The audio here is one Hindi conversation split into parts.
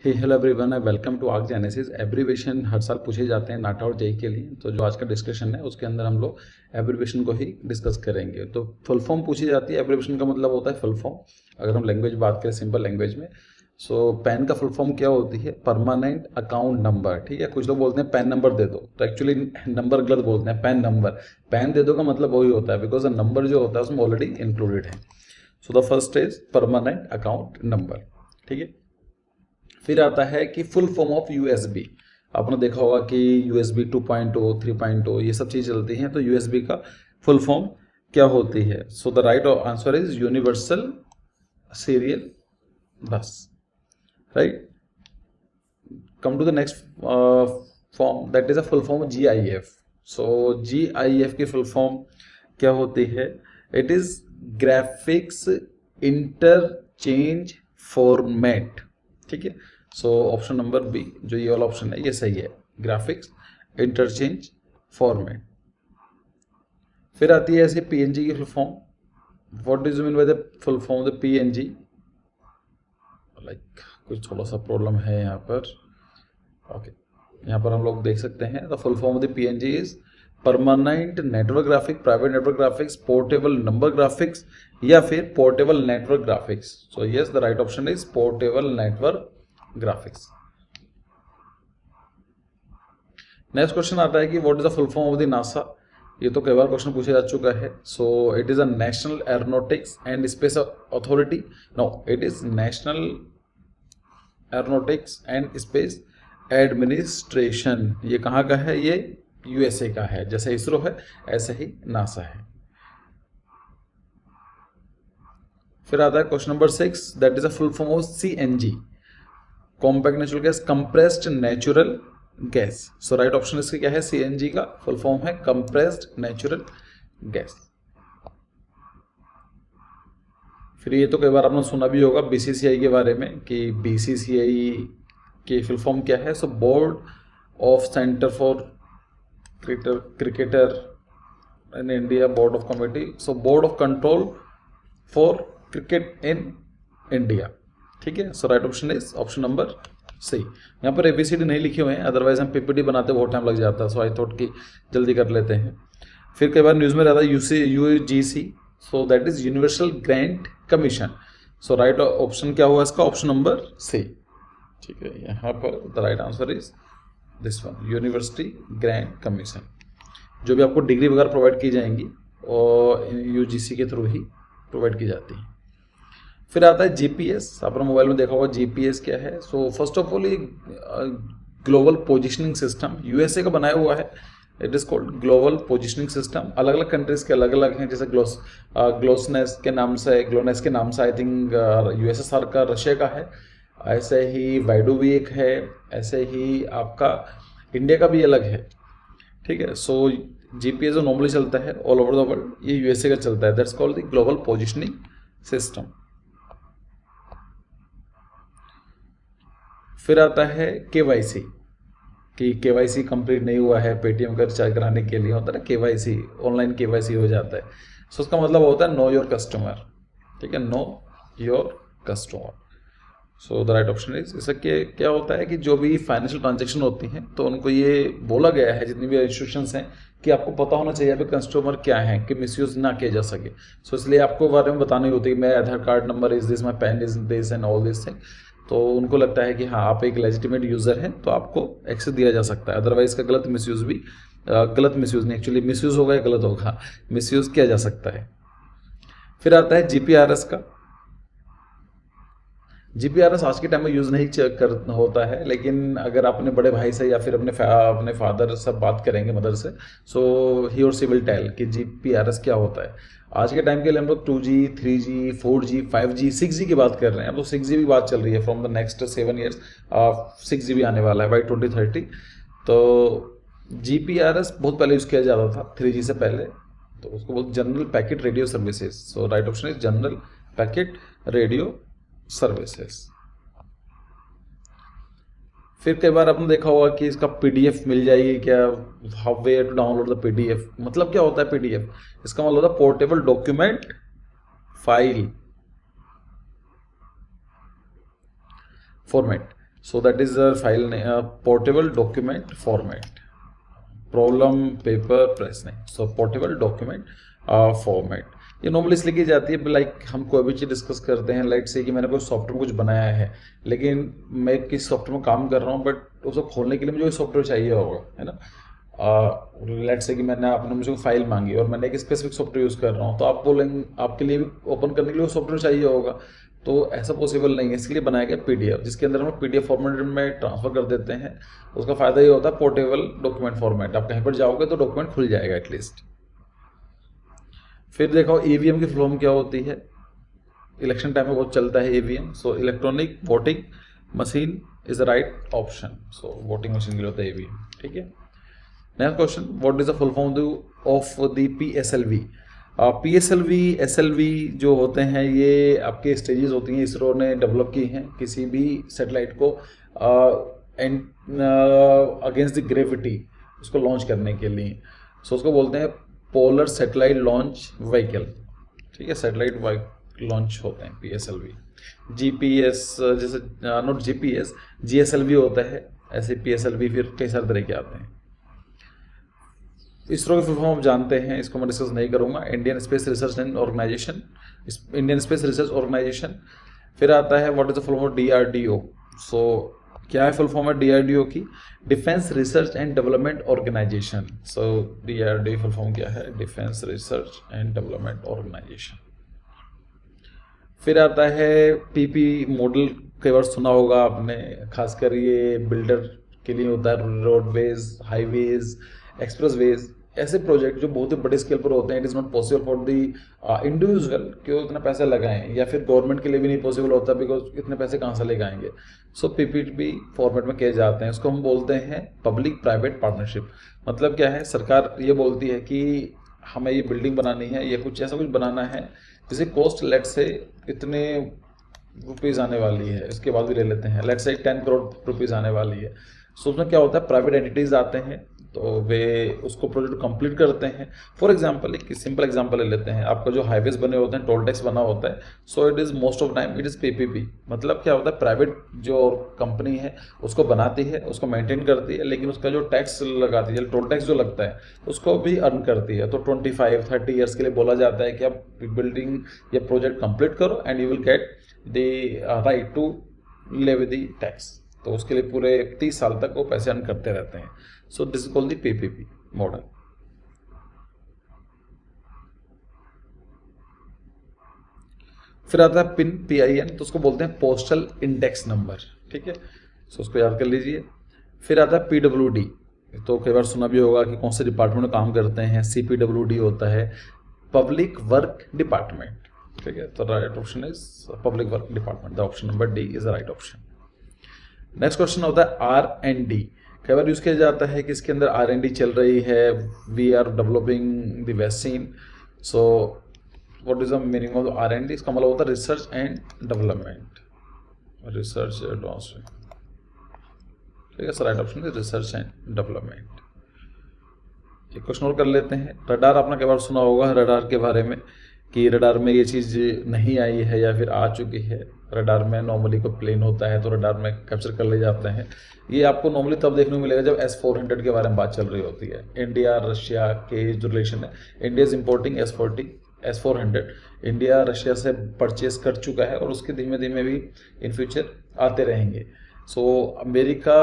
Hey hello everyone, I welcome to arc genesis. Abbreviation हर साल पूछे जाते हैं नाटा और जेई के लिए, तो जो आज का डिस्कशन है उसके अंदर हम लोग एब्रीवेशन को ही डिस्कस करेंगे। तो फुल फॉर्म पूछी जाती है। एब्रीवेशन का मतलब होता है फुल फॉर्म। अगर हम लैंग्वेज बात करें सिंपल लैंग्वेज में, सो पैन का फुल फॉर्म क्या होती है? Permanent account number. ठीक है, कुछ लोग बोलते हैं पैन नंबर दे दो, तो एक्चुअली नंबर गलत बोलते हैं, पैन नंबर। पैन दे दो का मतलब वही होता है, बिकॉज नंबर जो होता है उसमें ऑलरेडी इंक्लूडेड है। So the first is permanent account number. ठीक है, फिर आता है कि फुल फॉर्म ऑफ यूएसबी। आपने देखा होगा कि यूएसबी 2.0 3.0 ये सब चीज़ चलती हैं, तो यूएसबी का फुल फॉर्म क्या होती है? So the right answer is universal serial bus. Right, come to the next form, that is a full form GIF. सो जीआईएफ की फुल फॉर्म क्या होती है? It is graphics interchange format. ठीक है, सो ऑप्शन नंबर बी, जो ये वाला ऑप्शन है ये सही है, ग्राफिक्स इंटरचेंज फॉर्मेट। फिर आती है ऐसे पीएनजी की full form. What is mean by the full form the PNG? Like कुछ थोड़ा सा प्रॉब्लम है यहाँ पर। ओके, यहाँ पर हम लोग देख सकते हैं the full form of the PNG is permanent network graphic, private network graphics, portable number graphics या फिर portable network graphics. So yes, the right option is portable network graphics. Next question आता है कि what is the full form of the NASA. ये तो कई बार क्वेश्चन पूछा जा चुका है। So it is a national aeronautics and space authority. No, it is national aeronautics and space administration. ये कहाँ का है? ये यूएसए का है। जैसे इसरो है ऐसे ही नासा है। फिर आता है question number 6, that is a full form of CNG, compact natural gas, compressed natural gas. So right option इसका क्या है? सीएनजी का फुल फॉर्म है कंप्रेस्ड नेचुरल गैस। फिर ये तो कई बार आपने सुना भी होगा बीसीसीआई के बारे में कि बीसीसीआई की फुल फॉर्म क्या है? So board of centre for cricketer in India, board of committee, so board of control for cricket in India. ठीक है, so right option is option number C. यहाँ पर एबीसीडी नहीं लिखे हुए हैं, अदरवाइज हम पीपीटी बनाते बहुत टाइम लग जाता है, सो आई थॉट कि जल्दी कर लेते हैं। फिर कई बार न्यूज़ में रहता है UGC, so that is universal grant commission. So right option क्या हुआ इसका? Option number C. ठीक है, यहाँ पर the right answer is this one, university grant commission. जो भी आपको डिग्री वगैरह प्रोवाइड की जाएंगी और यूजीसी के थ्रू ही प्रोवाइड की जाती है। फिर आता है जीपीएस। आपने मोबाइल में देखा होगा जीपीएस क्या है। सो फर्स्ट ऑफ ऑल ये ग्लोबल पोजिशनिंग सिस्टम यूएसए का बनाया हुआ है। It is called global positioning system. अलग अलग कंट्रीज के अलग अलग हैं, जैसे ग्लोसनेस के नाम से आई थिंक यूएसएसआर का, रशिया का है। ऐसे ही वाइडू भी एक है, ऐसे ही आपका इंडिया का भी अलग है। ठीक है, सो जीपीएस जो नॉर्मली चलता है ऑल ओवर द वर्ल्ड, ये यूएसए का चलता है। That's called the global positioning system. फिर आता है केवाईसी, कि केवाईसी कंप्लीट नहीं हुआ है पेटीएम का रिचार्ज कराने के लिए, होता है ना केवाईसी, ऑनलाइन केवाईसी हो जाता है। सो उसका मतलब होता है नो योर कस्टमर। ठीक है, know your customer. So the right option is, इसका क्या होता है कि जो भी फाइनेंशियल ट्रांजेक्शन होती हैं तो उनको ये बोला गया है, जितनी भी इंस्टीट्यूशंस हैं, कि आपको पता होना चाहिए आपके कस्टमर क्या है, कि मिसयूज ना किया जा सके। सो इसलिए आपको बारे में बतानी होती है कि मेरा Aadhaar card number is this, my PAN is this and all this thing. तो उनको लगता है कि हाँ आप एक लेजिटिमेट यूज़र हैं तो आपको एक्सेस दिया जा सकता है। अदरवाइज का गलत मिसयूज़ नहीं, एक्चुअली मिसयूज़ होगा या गलत होगा, मिसयूज़ किया जा सकता है। फिर आता है जीपीआरएस का। जीपीआरएस आज के टाइम में यूज़ नहीं होता है, लेकिन अगर अपने बड़े भाई से या फिर अपने फादर से बात करेंगे, मदर से, सो ही और सी विल टेल कि जीपीआरएस क्या होता है। आज के टाइम के लिए हम लोग 2G 3G 4G 5G 6G की बात कर रहे हैं। अब तो 6G भी बात चल रही है, from the next 7 years 6G भी आने वाला है बाई 2030। तो जीपीआरएस बहुत पहले यूज़ किया जाता था 3G से पहले, तो उसको बोलते general packet radio services. So right option is general packet radio services. फिर कई बार आपने देखा होगा कि इसका पीडीएफ मिल जाएगी क्या? How way to download the PDF, मतलब क्या होता है पीडीएफ? इसका मतलब होता है portable document file format. So that is file portable document format, problem paper press नहीं, सो पोर्टेबल डॉक्यूमेंट फॉर्मेट। ये नॉर्मली इसलिए की जाती है लाइक हम कोई भी चीज़ डिस्कस करते हैं, लाइक से कि मैंने कोई सॉफ्टवेयर कुछ बनाया है, लेकिन मैं किस सॉफ्टवेयर में काम कर रहा हूँ, बट उसको खोलने के लिए मुझे सॉफ्टवेयर चाहिए होगा, है ना। लेट से कि आपने मुझे फाइल मांगी और मैंने एक स्पेसिफिक सॉफ्टवेयर यूज़ कर रहा हूँ, तो आप बोलेंगे आपके लिए भी ओपन करने के लिए सॉफ्टवेयर चाहिए होगा, तो ऐसा पॉसिबल नहीं है। इसके लिए बनाया गया पीडीएफ, जिसके अंदर हम पीडीएफ फॉर्मेट में ट्रांसफर कर देते हैं। उसका फ़ायदा ये होता है पोर्टेबल डॉक्यूमेंट फॉर्मेट, आप कहीं पर जाओगे तो डॉक्यूमेंट खुल जाएगा एटलीस्ट। फिर देखो ईवीएम की फॉर्म क्या होती है, इलेक्शन टाइम में बहुत चलता है EVM. So electronic voting machine is the right option, so voting machine के लिए होता है ईवीएम, ठीक है। Next question, what is the full form of the PSLV. PSLV SLV जो होते हैं ये आपके स्टेजेस होती हैं, इसरो ने डेवलप की हैं किसी भी सेटेलाइट को अगेंस्ट द ग्रेविटी उसको लॉन्च करने के लिए। सो उसको बोलते हैं पोलर सैटेलाइट लॉन्च व्हीकल, ठीक है, सैटेलाइट लॉन्च होते हैं पीएसएलवी। जीपीएस जैसे नॉट जीपीएस, जीएसएलवी होता है, ऐसे पीएसएलवी फिर कई सारे तरह के आते हैं। इसरो के फुल फॉर्म आप जानते हैं, इसको मैं डिस्कस नहीं करूंगा। Indian space research and organisation, Indian space research organisation. फिर आता है what is the full form of DRDO. So क्या है फुल फॉर्म है डीआरडीओ की, defence research and development organisation. So DRDO full form क्या है, defence research and development organisation. फिर आता है पीपी मॉडल, कई बार सुना होगा आपने, खासकर ये बिल्डर के लिए होता है, रोडवेज, हाईवेज, एक्सप्रेसवेज, ऐसे प्रोजेक्ट जो बहुत ही बड़े स्केल पर होते हैं। It is not possible for the individual कि वो इतना पैसा लगाएं, या फिर गवर्नमेंट के लिए भी नहीं पॉसिबल होता, बिकॉज इतने पैसे कहाँ से लगाएंगे। सो पीपीपी फॉर्मेट में किए जाते हैं। उसको हम बोलते हैं पब्लिक प्राइवेट पार्टनरशिप। मतलब क्या है, सरकार ये बोलती है कि हमें ये बिल्डिंग बनानी है या कुछ ऐसा कुछ बनाना है जिसे कॉस्ट लेट से इतने रुपीज़ आने वाली है, इसके बाद भी ले लेते हैं, लेट से 10 करोड़ रुपीज़ आने वाली है। सो उसमें क्या होता है, प्राइवेट एंटिटीज़ आते हैं तो वे उसको प्रोजेक्ट कंप्लीट करते हैं। फॉर एग्जांपल एक सिंपल एग्जांपल ले लेते हैं, आपका जो हाईवेज बने होते हैं, टोल टैक्स बना होता है, so it is most of time it is PPP. मतलब क्या होता है, प्राइवेट जो कंपनी है उसको बनाती है, उसको मेंटेन करती है, लेकिन उसका जो टैक्स लगाती है, टोल टैक्स जो लगता है, उसको भी अर्न करती है। तो 25-30 ईयर्स के लिए बोला जाता है कि आप बिल्डिंग या प्रोजेक्ट कंप्लीट करो and you will get the right to levy the tax. तो उसके लिए पूरे 30 साल तक वो पैसे अर्न करते रहते हैं। So this is called the PPP model. फिर आता है पिन, PIN, तो उसको बोलते हैं पोस्टल इंडेक्स नंबर, ठीक है, सो उसको याद कर लीजिए। फिर आता है PWD, तो कई बार सुना भी होगा कि कौन से डिपार्टमेंट में काम करते हैं। CPWD होता है पब्लिक वर्क डिपार्टमेंट, ठीक है, तो right option is public work department, the option number D is the right option. Next question होता है R&D। कई बार यूज किया जाता है कि इसके अंदर R&D चल रही है, we are developing the vaccine. So what is the meaning of R&D? इसका मतलब होता है research and development, research advancement, ठीक है, so right option is research and development. एक क्वेश्चन और कर लेते हैं। रडार, आपने कई बार सुना होगा रडार के बारे में कि रडार में ये चीज़ नहीं आई है या फिर आ चुकी है। रडार में नॉर्मली कोई प्लेन होता है तो रडार में कैप्चर कर ले जाते हैं। ये आपको नॉर्मली तब देखने को मिलेगा जब S-400 के बारे में बात चल रही होती है। इंडिया रशिया के जो रिलेशन है, India is importing S-400, India Russia से परचेज कर चुका है और उसके धीमे धीमे भी इन फ्यूचर आते रहेंगे। सो अमेरिका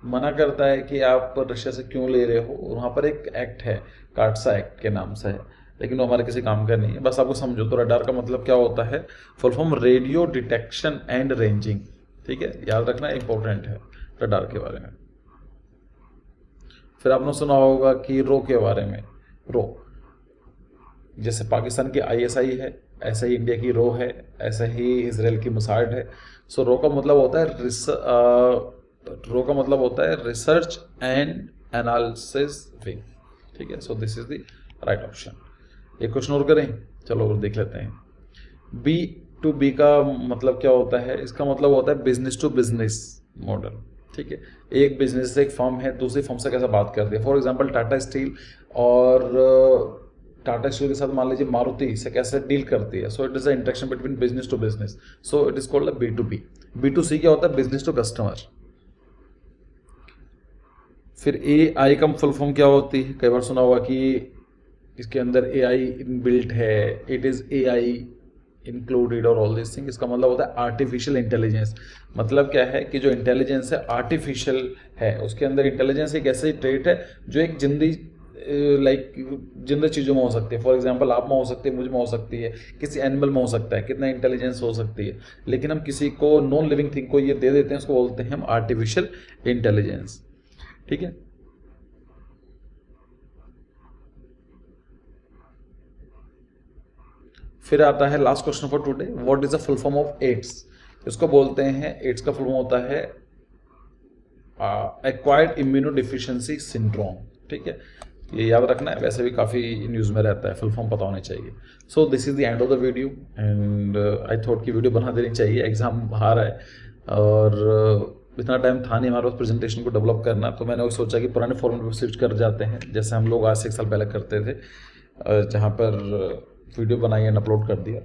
मना करता है कि आप रशिया से क्यों ले रहे हो, वहाँ पर एक एक्ट है, कार्टसा एक्ट के नाम से है, लेकिन वो हमारे किसी काम का नहीं है, बस आपको समझो। तो रडार का मतलब क्या होता है, full form radio detection and ranging, ठीक है, याद रखना इंपॉर्टेंट है रडार के बारे में। फिर आपने सुना होगा कि रो के बारे में, रो जैसे पाकिस्तान की ISI है, ऐसे ही इंडिया की रो है, ऐसे ही इजराइल की मोसाड है। सो रो का मतलब होता है रिसर्च एंड एनालिसिस विंग, ठीक है, so this is the right option. एक क्वेश्चन और करें, चलो और देख लेते हैं। B2B का मतलब क्या होता है? इसका मतलब होता है बिजनेस टू बिजनेस मॉडल, ठीक है। एक बिजनेस से एक फर्म है दूसरी फर्म से कैसे बात करती है। फॉर एग्जांपल टाटा स्टील और टाटा स्टील के साथ मान लीजिए मारुति से कैसे डील करती है, so it is the interaction between business to business, so it is called a B2B। B2C क्या होता है, बिजनेस टू कस्टमर। फिर AI का फुल फॉर्म क्या होती है, कई बार सुना होगा कि इसके अंदर AI इनबिल्ट है, इट इज AI इंक्लूडेड और ऑल दिस थिंग। इसका मतलब होता है आर्टिफिशियल इंटेलिजेंस। मतलब क्या है कि जो इंटेलिजेंस है आर्टिफिशियल है, उसके अंदर इंटेलिजेंस एक ऐसी ट्रेट है जो एक जिंदा चीज़ों में हो सकती है। फॉर एग्जांपल आप में हो सकती है, मुझ में हो सकती है, किसी एनिमल में हो सकता है, कितना इंटेलिजेंस हो सकती है। लेकिन हम किसी को नॉन लिविंग थिंग को ये दे देते हैं, उसको बोलते हैं हम आर्टिफिशियल इंटेलिजेंस। ठीक है, फिर आता है last question for today, what is the full form of AIDS. इसको बोलते हैं, एड्स का फुल फॉर्म होता है एक्वायर्ड इम्यूनो डिफिशियंसी सिंड्रोम। ठीक है, ये याद रखना है, वैसे भी काफ़ी न्यूज़ में रहता है, फुल फॉर्म पता होने चाहिए। So this is the end of the video and I thought कि वीडियो बना देनी चाहिए, एग्जाम आ रहा है और इतना टाइम था नहीं हमारे पास प्रेजेंटेशन को डेवलप करना, तो मैंने सोचा कि पुराने फॉर्मेट पर स्विच कर जाते हैं, जैसे हम लोग आज से 1 साल पहले करते थे, जहाँ पर वीडियो बनाई एंड अपलोड कर दिया।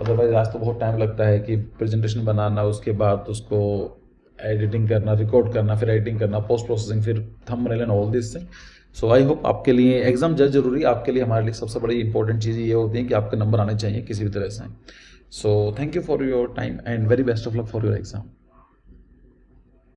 अदरवाइज आज तो बहुत टाइम लगता है कि प्रेजेंटेशन बनाना, उसके बाद उसको एडिटिंग करना, रिकॉर्ड करना, फिर एडिटिंग करना, पोस्ट प्रोसेसिंग, फिर thumbnail and all this thing. So I hope आपके लिए एग्जाम जरूरी, आपके लिए, हमारे लिए सबसे बड़ी इंपॉर्टेंट चीज़ ये होती है कि आपके नंबर आने चाहिए किसी भी तरह से। So thank you for your time and very best of luck for your exam.